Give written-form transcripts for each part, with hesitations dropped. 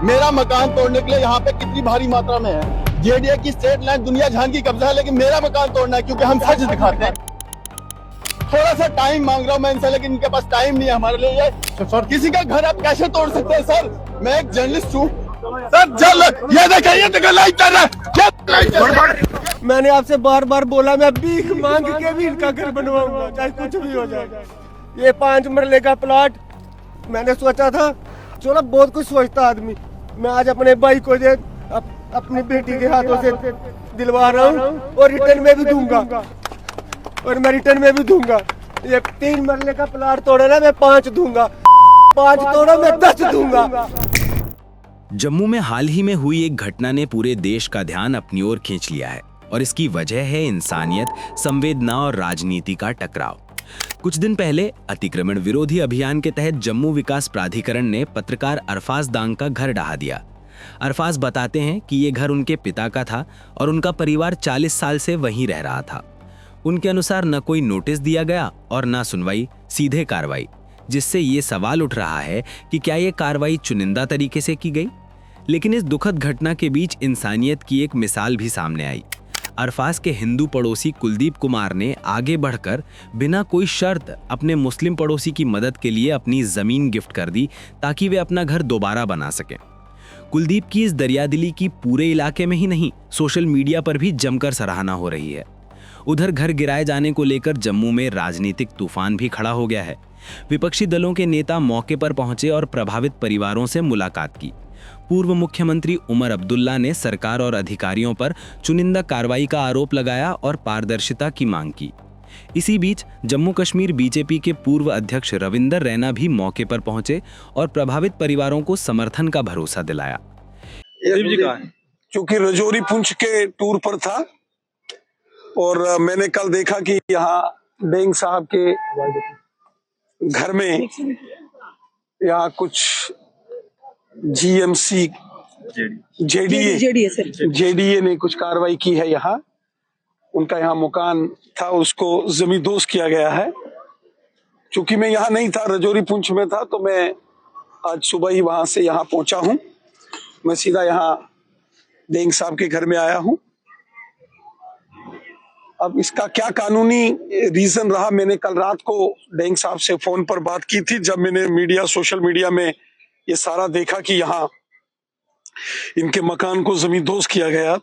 मेरा मकान तोड़ने के लिए यहाँ पे कितनी भारी मात्रा में है। जेडीए की स्टेट लैंड दुनिया जहान की कब्जा है, लेकिन मेरा मकान तोड़ना है क्योंकि हम सच दिखाते हैं। थोड़ा सा टाइम मांग रहा हूँ मैं इनसे, लेकिन इनके पास टाइम नहीं है हमारे लिए। ये किसी का घर आप कैसे तोड़ सकते हैं सर? मैं एक जर्नलिस्ट हूँ सर। चल ये देखिए लाइव कर रहा है। मैंने आपसे बार बार बोला मैं भीख मांग के भी इनका घर बनवाऊंगा, चाहे कुछ भी हो जाए। ये 5 मरले का प्लॉट मैंने सोचा था, चलो बहुत कुछ सोचता आदमी। मैं आज अपने भाई को अपनी बेटी के हाथों से दिलवा रहा हूँ और रिटर्न में भी दूंगा, और मैं रिटर्न में भी दूंगा। ये 3 मरले का प्लॉट तोड़ा ना, मैं 5 दूंगा, 5 तोड़ा मैं 10 दूंगा। जम्मू में हाल ही में हुई एक घटना ने पूरे देश का ध्यान अपनी ओर खींच लिया है और इसकी वजह है इंसानियत, संवेदना और राजनीति का टकराव। कुछ दिन पहले अतिक्रमण विरोधी अभियान के तहत जम्मू विकास प्राधिकरण ने पत्रकार अरफाज दांग का घर ढहा दिया। अरफाज बताते हैं कि ये घर उनके पिता का था और उनका परिवार 40 साल से वहीं रह रहा था। उनके अनुसार न कोई नोटिस दिया गया और न सुनवाई, सीधे कार्रवाई, जिससे ये सवाल उठ रहा है कि क्या ये कार्रवाई चुनिंदा तरीके से की गई। लेकिन इस दुखद घटना के बीच इंसानियत की एक मिसाल भी सामने आई। अरफाज के हिंदू पड़ोसी कुलदीप कुमार ने आगे बढ़कर बिना कोई शर्त अपने मुस्लिम पड़ोसी की मदद के लिए अपनी जमीन गिफ्ट कर दी ताकि वे अपना घर दोबारा बना सकें। कुलदीप की इस दरियादिली की पूरे इलाके में ही नहीं, सोशल मीडिया पर भी जमकर सराहना हो रही है। उधर घर गिराए जाने को लेकर जम्मू में राजनीतिक तूफान भी खड़ा हो गया है। विपक्षी दलों के नेता मौके पर पहुंचे और प्रभावित परिवारों से मुलाकात की। पूर्व मुख्यमंत्री उमर अब्दुल्ला ने सरकार और अधिकारियों पर चुनिंदा कार्रवाई का आरोप लगाया और पारदर्शिता की मांग की। इसी बीच जम्मू कश्मीर बीजेपी के पूर्व अध्यक्ष रविंदर रैना भी मौके पर पहुंचे और प्रभावित परिवारों को समर्थन का भरोसा दिलाया। क्योंकि रजौरी पुंछ के टूर पर था और मैंने कल देखा कि यहाँ डेंग साहब के घर में यहाँ कुछ जीएमसी जेडीए ने कुछ कार्रवाई की है। यहाँ उनका यहाँ मकान था, उसको जमींदोज किया गया है। चूंकि मैं यहाँ नहीं था, रजौरी पुंछ में था, तो मैं आज सुबह ही वहां से यहाँ पहुंचा हूँ। मैं सीधा यहाँ डेंग साहब के घर में आया हूँ। अब इसका क्या कानूनी रीजन रहा, मैंने कल रात को डेंग साहब से फोन पर बात की थी। जब मैंने सोशल मीडिया में ये सारा देखा कि यहाँ इनके मकान को जमींदोज किया गया,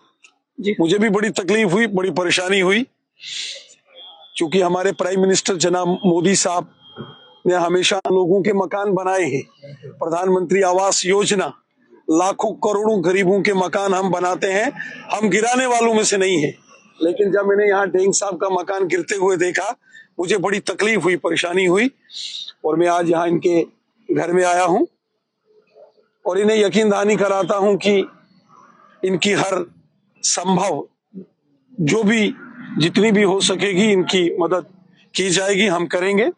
मुझे भी बड़ी तकलीफ हुई, बड़ी परेशानी हुई। क्योंकि हमारे प्राइम मिनिस्टर जनाब मोदी साहब ने हमेशा लोगों के मकान बनाए हैं। प्रधानमंत्री आवास योजना, लाखों करोड़ों गरीबों के मकान हम बनाते हैं, हम गिराने वालों में से नहीं है। लेकिन जब मैंने यहाँ डेंग साहब का मकान गिरते हुए देखा, मुझे बड़ी तकलीफ हुई, परेशानी हुई, और मैं आज यहाँ इनके घर में आया हूँ और इन्हें यकीन दहानी कराता हूँ कि इनकी हर संभव जो भी जितनी भी हो सकेगी इनकी मदद की जाएगी, हम करेंगे।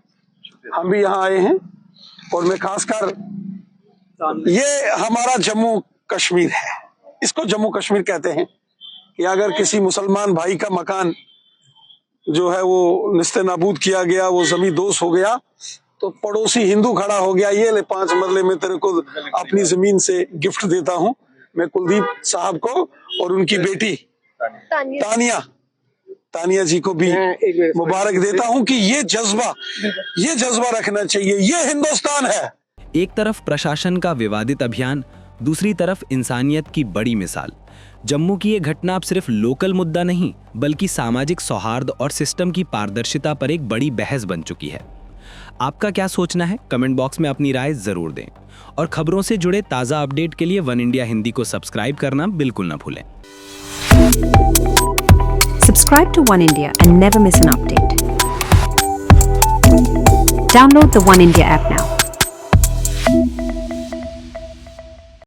हम भी यहाँ आए हैं और मैं खासकर, ये हमारा जम्मू कश्मीर है, इसको जम्मू कश्मीर कहते हैं कि अगर किसी मुसलमान भाई का मकान जो है वो निस्ते नाबूद किया गया, वो जमींदोज हो गया, तो पड़ोसी हिंदू खड़ा हो गया, ये ले 5 मरले में तेरे को अपनी जमीन से गिफ्ट देता हूँ। मैं कुलदीप साहब को और उनकी बेटी तानिया जी को भी मुबारक देता हूँ कि ये जज्बा रखना चाहिए, ये हिंदुस्तान है। एक तरफ प्रशासन का विवादित अभियान, दूसरी तरफ इंसानियत की बड़ी मिसाल। जम्मू की ये घटना अब सिर्फ लोकल मुद्दा नहीं, बल्कि सामाजिक सौहार्द और सिस्टम की पारदर्शिता पर एक बड़ी बहस बन चुकी है। आपका क्या सोचना है? कमेंट बॉक्स में अपनी राय जरूर दें और खबरों से जुड़े ताज़ा अपडेट के लिए वन इंडिया हिंदी को सब्सक्राइब करना बिल्कुल न भूलें। Subscribe to One India and never miss an update. Download the One India app now.